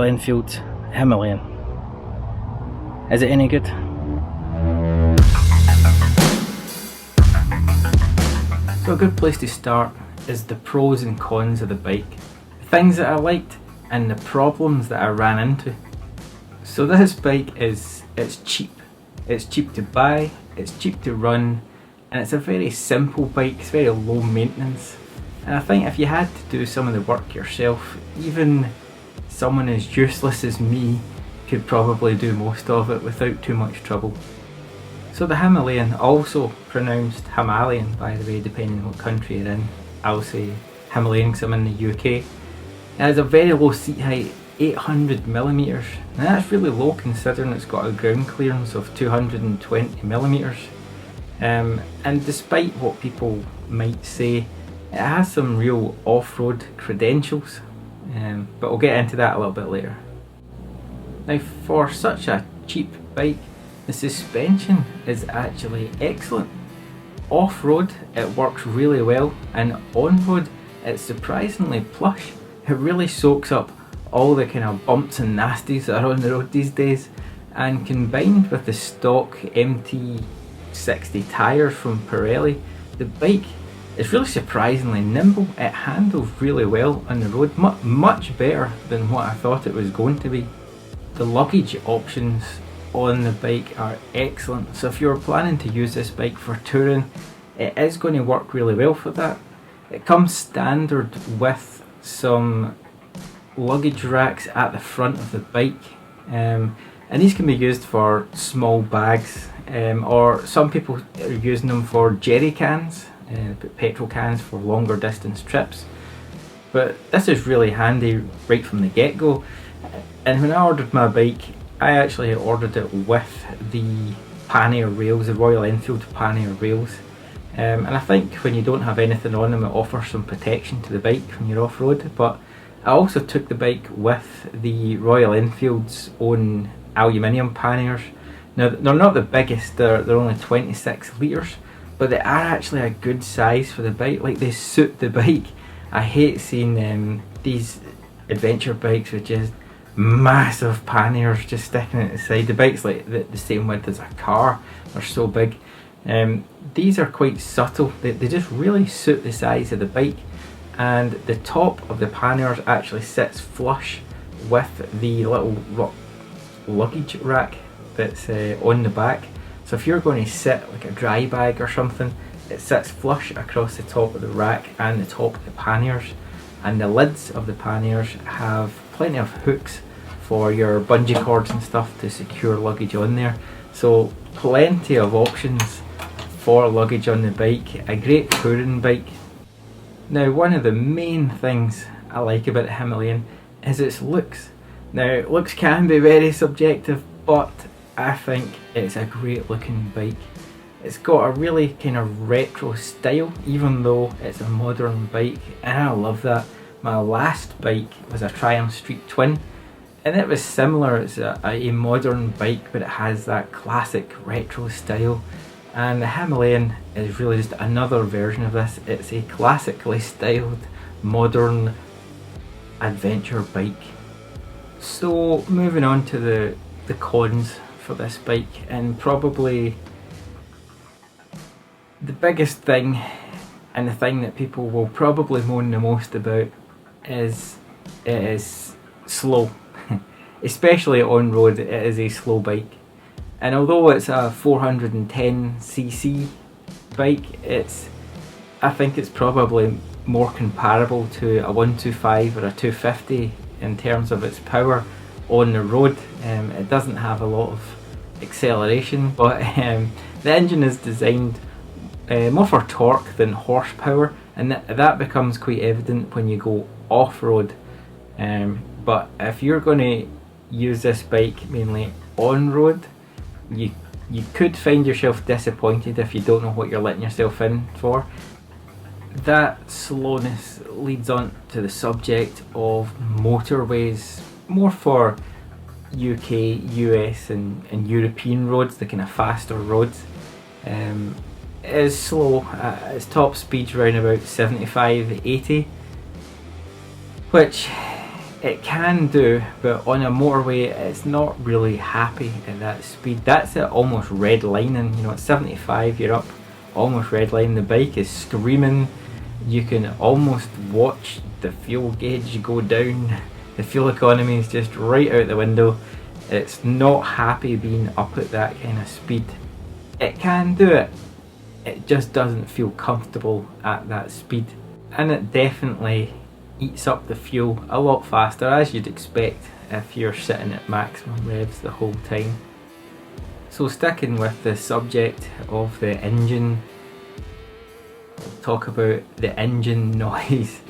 Enfield Himalayan. Is it any good? So a good place to start is the pros and cons of the bike, the things that I liked and the problems that I ran into. So this bike it's cheap. It's cheap to buy, it's cheap to run, and it's a very simple bike. It's very low maintenance. And I think if you had to do some of the work yourself, even someone as useless as me could probably do most of it without too much trouble. So the Himalayan, also pronounced Himalayan by the way, depending on what country you're in. I'll say Himalayan because I'm in the UK. It has a very low seat height, 800mm. Now that's really low considering it's got a ground clearance of 220mm. And despite what people might say, it has some real off-road credentials. But we'll get into that a little bit later. Now for such a cheap bike, the suspension is actually excellent. Off-road it works really well, and on-road it's surprisingly plush. It really soaks up all the kind of bumps and nasties that are on the road these days, and combined with the stock MT60 tyres from Pirelli, the bike is really surprisingly nimble. It handles really well on the road, much better than what I thought it was going to be. The luggage options on the bike are excellent, so if you're planning to use this bike for touring, it is going to work really well for that. It comes standard with some luggage racks at the front of the bike, and these can be used for small bags, or some people are using them for jerry cans, petrol cans for longer distance trips. But this is really handy right from the get-go. And when I ordered my bike, I actually ordered it with the pannier rails, the Royal Enfield pannier rails, and I think when you don't have anything on them it offers some protection to the bike when you're off-road. But I also took the bike with the Royal Enfield's own aluminium panniers. Now they're not the biggest, they're only 26 litres, but they are actually a good size for the bike. Like, they suit the bike. I hate seeing these adventure bikes with just massive panniers just sticking at the side. The bike's like the same width as a car, they're so big. These are quite subtle, they just really suit the size of the bike, and the top of the panniers actually sits flush with the little luggage rack that's on the back. So if you're going to sit like a dry bag or something, it sits flush across the top of the rack and the top of the panniers. And the lids of the panniers have plenty of hooks for your bungee cords and stuff to secure luggage on there. So plenty of options for luggage on the bike. A great touring bike. Now one of the main things I like about the Himalayan is its looks. Now looks can be very subjective, but I think it's a great looking bike. It's got a really kind of retro style even though it's a modern bike, and I love that. My last bike was a Triumph Street Twin, and it was similar. It's a modern bike, but it has that classic retro style, and the Himalayan is really just another version of this. It's a classically styled modern adventure bike. So moving on to the cons for this bike, and probably the biggest thing and the thing that people will probably moan the most about is it is slow. Especially on road, it is a slow bike, and although it's a 410cc bike, I think it's probably more comparable to a 125 or a 250 in terms of its power on the road. It doesn't have a lot of acceleration, but the engine is designed more for torque than horsepower, and that becomes quite evident when you go off-road. But if you're going to use this bike mainly on-road, you could find yourself disappointed if you don't know what you're letting yourself in for. That slowness leads on to the subject of motorways, more for UK, US and European roads, the kind of faster roads. It is slow. Its top speed's around about 75-80, which it can do, but on a motorway it's not really happy at that speed. That's at almost red lining, you know, at 75 you're up almost red line. The bike is screaming. You can almost watch the fuel gauge go down. The fuel economy is just right out the window. It's not happy being up at that kind of speed. It can do it, it just doesn't feel comfortable at that speed, and it definitely eats up the fuel a lot faster, as you'd expect if you're sitting at maximum revs the whole time. So sticking with the subject of the engine, we'll talk about the engine noise.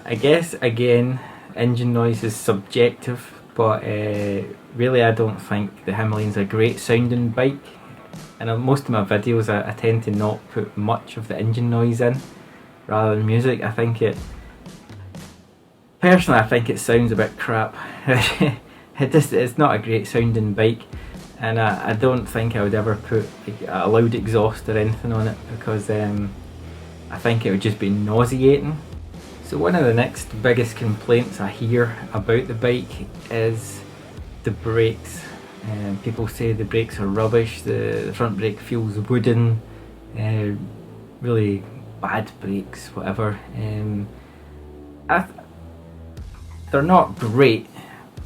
I guess again, engine noise is subjective, but really I don't think the Himalayan's a great sounding bike, and in most of my videos I tend to not put much of the engine noise in rather than music. I think personally I think it sounds a bit crap. It's not a great sounding bike, and I don't think I would ever put a loud exhaust or anything on it, because I think it would just be nauseating. So one of the next biggest complaints I hear about the bike is the brakes. People say the brakes are rubbish, the front brake feels wooden, really bad brakes, whatever. They're not great,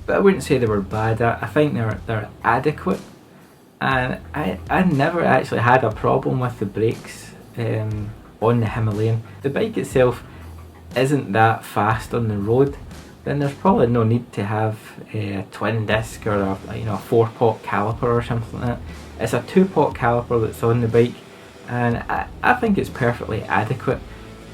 but I wouldn't say they were bad. I think they're adequate, and I never actually had a problem with the brakes on the Himalayan. The bike itself isn't that fast on the road, then there's probably no need to have a twin disc or a 4-pot caliper or something like that. It's a 2-pot caliper that's on the bike, and I think it's perfectly adequate.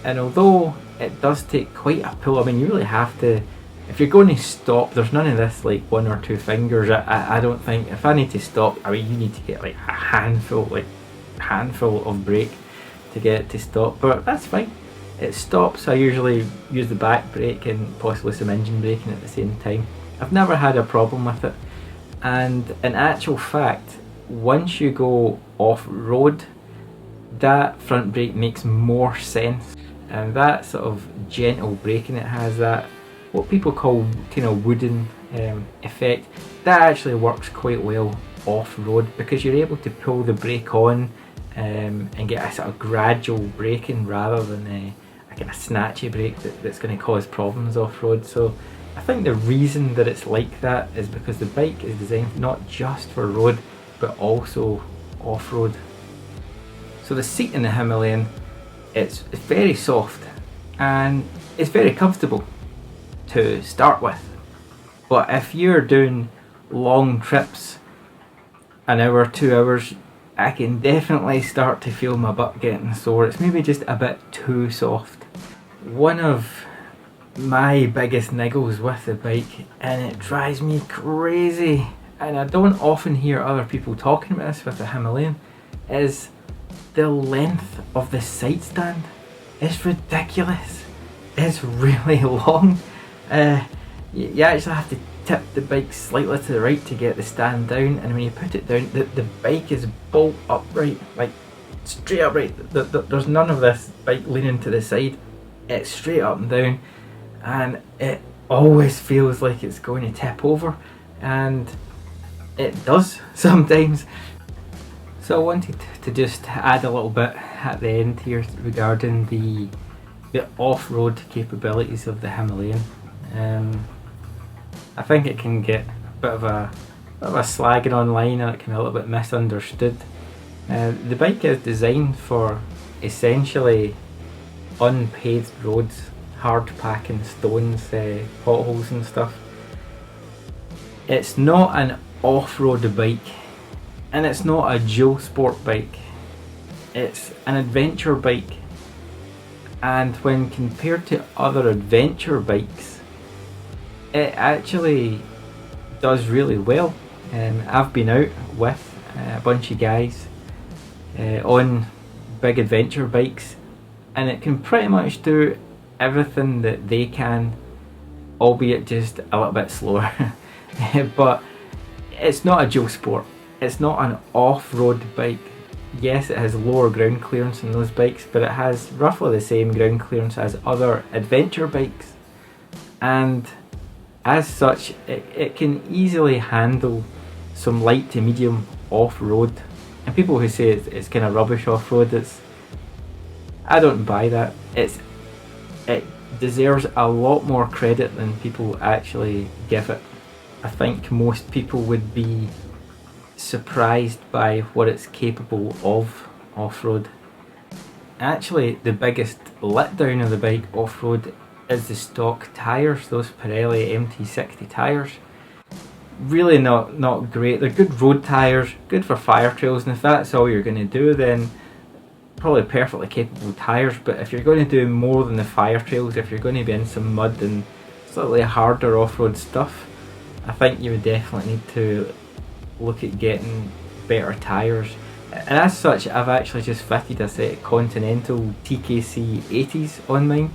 And although it does take quite a pull, I mean, you really have to, if you're going to stop, there's none of this like 1 or 2 fingers. I don't think, if I need to stop, I mean, you need to get like a handful of brake to get it to stop, but that's fine. It stops. I usually use the back brake and possibly some engine braking at the same time. I've never had a problem with it, and in actual fact, once you go off-road, that front brake makes more sense, and that sort of gentle braking it has, that what people call kind of wooden effect, that actually works quite well off-road, because you're able to pull the brake on and get a sort of gradual braking rather than a kind of snatchy brake that's going to cause problems off-road. So I think the reason that it's like that is because the bike is designed not just for road but also off-road. So the seat in the Himalayan, it's very soft and it's very comfortable to start with, but if you're doing long trips, an hour, 2 hours, I can definitely start to feel my butt getting sore. It's maybe just a bit too soft. One of my biggest niggles with the bike, and it drives me crazy, and I don't often hear other people talking about this with the Himalayan, is the length of the side stand. It's ridiculous. It's really long. You actually have to tip the bike slightly to the right to get the stand down, and when you put it down, the bike is bolt upright, like straight upright. There's none of this bike leaning to the side. It's straight up and down, and it always feels like it's going to tip over, and it does sometimes. So I wanted to just add a little bit at the end here regarding the off-road capabilities of the Himalayan. I think it can get a bit of a slagging online, and it can be a little bit misunderstood. The bike is designed for essentially unpaved roads, hard packing stones, potholes and stuff. It's not an off-road bike, and it's not a dual sport bike. It's an adventure bike, and when compared to other adventure bikes, it actually does really well. I've been out with a bunch of guys on big adventure bikes, and it can pretty much do everything that they can, albeit just a little bit slower. But it's not a dual sport, it's not an off-road bike. Yes, it has lower ground clearance than those bikes, but it has roughly the same ground clearance as other adventure bikes, and as such it can easily handle some light to medium off-road. And people who say it's kind of rubbish off-road, I don't buy that. It deserves a lot more credit than people actually give it. I think most people would be surprised by what it's capable of off-road. Actually, the biggest letdown of the bike off-road is the stock tyres, those Pirelli MT60 tyres. Really not great. They're good road tyres, good for fire trails, and if that's all you're going to do, then probably perfectly capable tyres. But if you're going to do more than the fire trails, if you're going to be in some mud and slightly harder off-road stuff, I think you would definitely need to look at getting better tyres. And as such, I've actually just fitted a set of Continental TKC 80s on mine.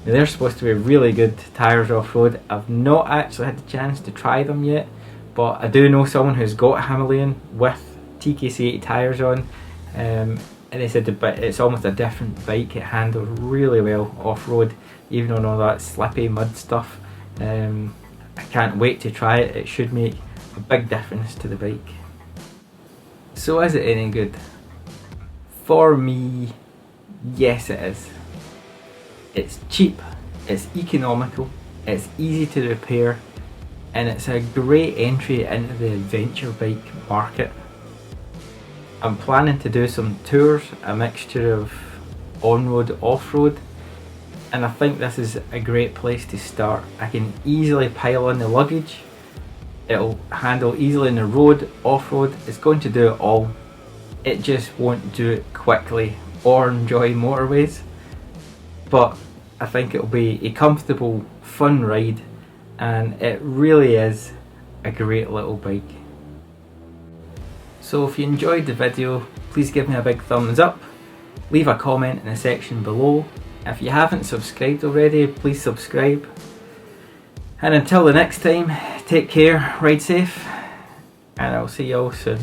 Now, they're supposed to be really good tyres off-road. I've not actually had the chance to try them yet, but I do know someone who's got a Himalayan with TKC 80 tyres on, and they said it's almost a different bike. It handles really well off-road, even on all that slippy mud stuff. I can't wait to try it. It should make a big difference to the bike. So is it any good? For me, yes it is. It's cheap, it's economical, it's easy to repair, and it's a great entry into the adventure bike market. I'm planning to do some tours, a mixture of on-road, off-road, and I think this is a great place to start. I can easily pile on the luggage, it'll handle easily on the road, off-road, it's going to do it all. It just won't do it quickly or enjoy motorways, but I think it'll be a comfortable, fun ride, and it really is a great little bike. So if you enjoyed the video, please give me a big thumbs up, leave a comment in the section below. If you haven't subscribed already, please subscribe. And until the next time, take care, ride safe, and I'll see you all soon.